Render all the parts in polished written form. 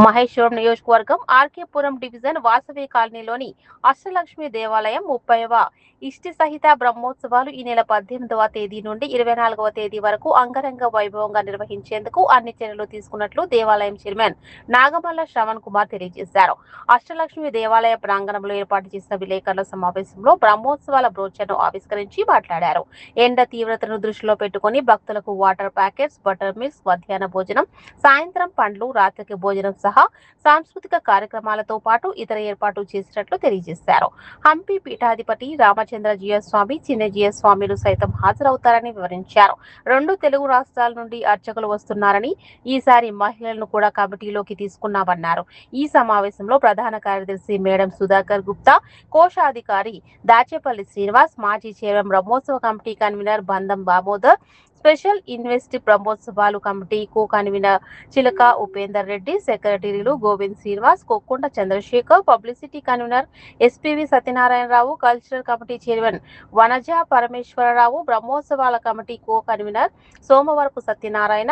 మహేశ్వరం నియోజకవర్గం ఆర్కేపురం డివిజన్ వాసవి కాలనీలోని అష్టలక్ష్మి దేవాలయం 30వ ఇష్టి సహిత బ్రహ్మోత్సవాలు ఈ నెల 18వ తేదీ నుండి 24వ తేదీ వరకు అంగరంగ వైభవంగా నిర్వహించేందుకు అన్ని చర్యలు తీసుకున్నట్లు దేవాలయం చైర్మన్ నాగమల్ల శ్రవణ్ కుమార్ తెలియజేశారు. అష్టలక్ష్మి దేవాలయ ప్రాంగణంలో ఏర్పాటు చేసిన విలేకరుల సమావేశంలో బ్రహ్మోత్సవాల బ్రోచర్ను ఆవిష్కరించి మాట్లాడారు. ఎండ తీవ్రతను దృష్టిలో పెట్టుకుని భక్తులకు వాటర్ ప్యాకెట్స్, బటర్ మిల్క్స్, మధ్యాహ్న భోజనం, సాయంత్రం పండ్లు, రాత్రికి భోజనం సహా సాంస్కృతిక కార్యక్రమాలతో పాటు ఇతర ఏర్పాట్లు చేసినట్లు తెలియజేశారు. హంపి పీఠాధిపతి రామచంద్ర జీయస్వామి, చిన్న జీయస్వామిలు సైతం హాజరవుతారని వివరించారు. 2 తెలుగు రాష్ట్రాల నుండి అర్చకులు వస్తున్నారని, ఈసారి మహిళలను కూడా కమిటీలోకి తీసుకున్నామన్నారు. ఈ సమావేశంలో ప్రధాన కార్యదర్శి మేడం సుధాకర్ గుప్తా, కోశాధికారి దాచేపల్లి శ్రీనివాస్, మాజీ చైర్మన్ బ్రహ్మోత్సవ committee convener Bandham Damodar, special invest బ్రహ్మోత్సవాలు committee co convener Chilaka Upender Reddy, సెక్రటరీలు Govind Srinivas, Kokkonda Chandrashekar, publicity convener SPV Satyanarayanarao, cultural committee chairman Vanaja Parameswararao, బ్రహ్మోత్సవాల committee co convener Somavarapu Satyanarayana,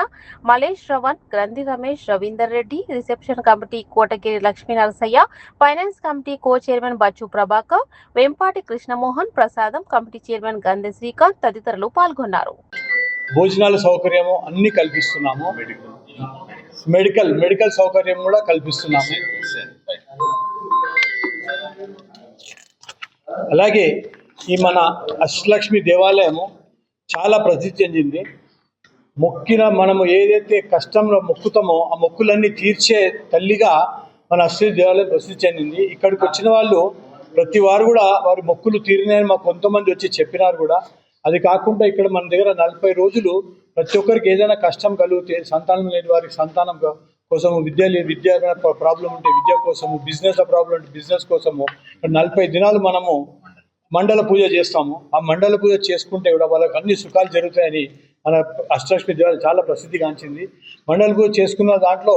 Malesh Shravan, Granthi Ramesh, Ravinder Reddy, reception committee Kotagiri Lakshmi Narasaiah, finance committee co chairman Bachchu Prabhakar, Vempati Krishnamohan, ప్రసాదం కమిటీ చైర్మన్ గంధి శ్రీకాంత్ తదితరులు పాల్గొన్నారు. భోజనాల సౌకర్యము అన్ని కల్పిస్తున్నాము. మెడికల్ సౌకర్యం కూడా కల్పిస్తున్నాము. అలాగే ఈ మన అష్టలక్ష్మి దేవాలయము చాలా ప్రసిద్ధి చెందింది. మనము ఏదైతే కష్టంలో మొక్కుతామో ఆ మొక్కులన్నీ తీర్చే తల్లిగా మన అష్టలక్ష్మి దేవాలయం ప్రసిద్ధి చెందింది. ఇక్కడికి వచ్చిన వాళ్ళు ప్రతి వారు కూడా వారి మొక్కులు తీరినాయని మాకు కొంతమంది వచ్చి చెప్పినారు కూడా. అది కాకుండా ఇక్కడ మన దగ్గర 40 రోజులు ప్రతి ఒక్కరికి ఏదైనా కష్టం కలిగితే, సంతానం లేని వారికి సంతానం కోసము, విద్య ప్రాబ్లం ఉంటే విద్య కోసము, బిజినెస్ ప్రాబ్లం ఉంటే బిజినెస్ కోసము 40 దినాలు మనము మండల పూజ చేస్తాము. ఆ మండల పూజ చేసుకుంటే కూడా వాళ్ళకి అన్ని సుఖాలు జరుగుతాయని మన అష్టలక్ష్మి దేవాలయం చాలా ప్రసిద్ధిగాంచింది. మండల పూజ చేసుకున్న దాంట్లో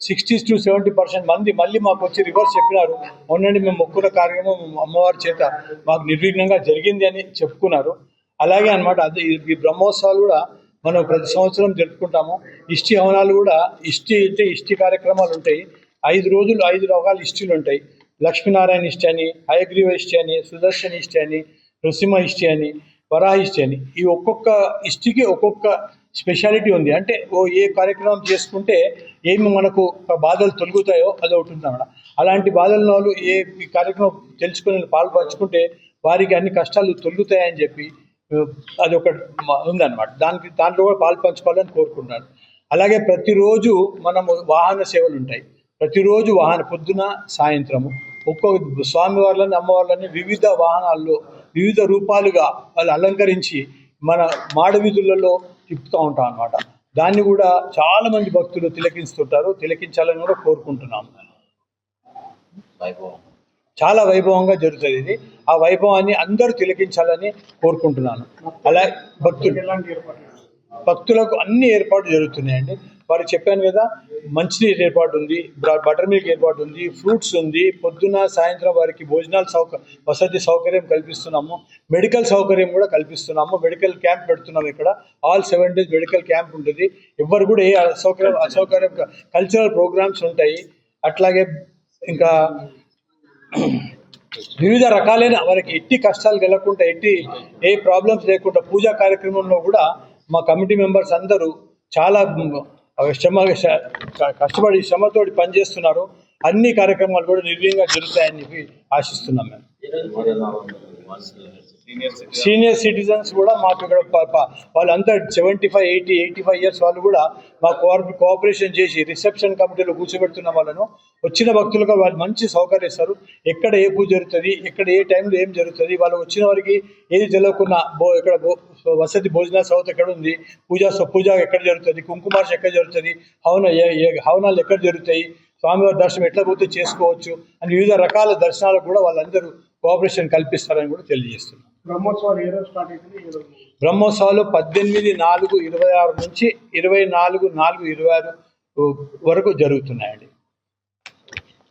60 to 70% మంది మళ్ళీ మాకు వచ్చి రివర్స్ చెప్పినారు, అవునండి మేము మొక్కుల కార్యక్రమం అమ్మవారి చేత మాకు నిర్విఘ్నంగా జరిగింది అని చెప్పుకున్నారు. అలాగే అనమాట. అది ఈ బ్రహ్మోత్సవాలు కూడా మనం ప్రతి సంవత్సరం జరుపుకుంటాము. ఇష్టి హవనాలు కూడా ఇష్టి కార్యక్రమాలు ఉంటాయి. 5 రోజులు 5 రకాల ఇష్టిలు ఉంటాయి. లక్ష్మీనారాయణ ఇష్టి అని, హయగ్రీవ ఇష్టి అని, సుదర్శన ఇష్టి అని, నృసింహ ఇష్టి అని, వరాహ ఇష్టి అని. ఈ ఒక్కొక్క ఇష్టికి ఒక్కొక్క స్పెషాలిటీ ఉంది. అంటే ఏ కార్యక్రమం చేసుకుంటే ఏమి మనకు బాధలు తొలుగుతాయో అది ఒకటి ఉంది అన్నమాట. అలాంటి బాధల వాళ్ళు ఏ కార్యక్రమం తెలుసుకుని పాల్పంచుకుంటే వారికి అన్ని కష్టాలు తొలుగుతాయని చెప్పి అది ఒకటి ఉందన్నమాట. దాంట్లో కూడా పాలు పంచుకోవాలని కోరుకుంటున్నాను. అలాగే ప్రతిరోజు మనము వాహన సేవలు ఉంటాయి. ప్రతిరోజు పొద్దున సాయంత్రము ఒక్కొక్క స్వామివార్లని అమ్మవార్లని వివిధ వాహనాల్లో వివిధ రూపాలుగా వాళ్ళు అలంకరించి మన మాడవీధులలో తిప్పుతూ ఉంటాం అన్నమాట. దాన్ని కూడా చాలామంది భక్తులు తిలకిస్తుంటారు. తిలకించాలని కూడా కోరుకుంటున్నాము. చాలా వైభవంగా జరుగుతుంది ఇది. ఆ వైభవాన్ని అందరూ తిలకించాలని కోరుకుంటున్నాను. అలాగే భక్తులకు అన్ని ఏర్పాట్లు జరుగుతున్నాయండి. వారికి చెప్పాను కదా, మంచినీరు ఏర్పాటు ఉంది, బటర్ మిల్క్ ఏర్పాటు ఉంది, ఫ్రూట్స్ ఉంది. పొద్దున సాయంత్రం వారికి భోజనాల వసతి సౌకర్యం కల్పిస్తున్నాము. మెడికల్ సౌకర్యం కూడా కల్పిస్తున్నాము. మెడికల్ క్యాంప్ పెడుతున్నాము. ఇక్కడ ఆల్ 7 days మెడికల్ క్యాంప్ ఉంటుంది. ఎవరు కూడా ఏ అసౌకర్యం కల్చరల్ ప్రోగ్రామ్స్ ఉంటాయి. అట్లాగే ఇంకా వివిధ రకాలైన వారికి ఎట్టి కష్టాలు కలగకుండా, ఏ ప్రాబ్లమ్స్ లేకుండా పూజా కార్యక్రమంలో కూడా మా కమిటీ మెంబర్స్ అందరూ చాలా కష్టపడి శ్రమతోటి పనిచేస్తున్నారు. అన్ని కార్యక్రమాలు కూడా నిర్వీయంగా జరుగుతాయని చెప్పి ఆశిస్తున్నాం. మేము సీనియర్ సిటిజన్స్ కూడా మాకు ఇక్కడ వాళ్ళంతా 75, 80, 85 years వాళ్ళు కూడా మా కోఆపరేషన్ చేసి రిసెప్షన్ కమిటీలో కూర్చోబెడుతున్న వాళ్ళను వచ్చిన భక్తులుగా వాళ్ళు మంచి సౌకర్యం ఇస్తారు. ఎక్కడ ఏ పూజ జరుగుతుంది, ఎక్కడ ఏ టైంలో ఏం జరుగుతుంది, వాళ్ళు వచ్చిన వారికి ఏది తెలియకున్నా ఇక్కడ వసతి భోజనాల సౌత ఎక్కడ ఉంది, పూజ ఎక్కడ జరుగుతుంది, కుంకుమార్చ ఎక్కడ జరుగుతుంది, హవనాలు ఎక్కడ జరుగుతాయి, స్వామివారి దర్శనం ఎట్లా పోతే చేసుకోవచ్చు అని వివిధ రకాల దర్శనాలకు కూడా వాళ్ళందరూ కోఆపరేషన్ కల్పిస్తారని కూడా తెలియజేస్తున్నారు. బ్రహ్మోత్సవాలు 18/4/26 నుంచి 24/4/26 వరకు జరుగుతున్నాయండి.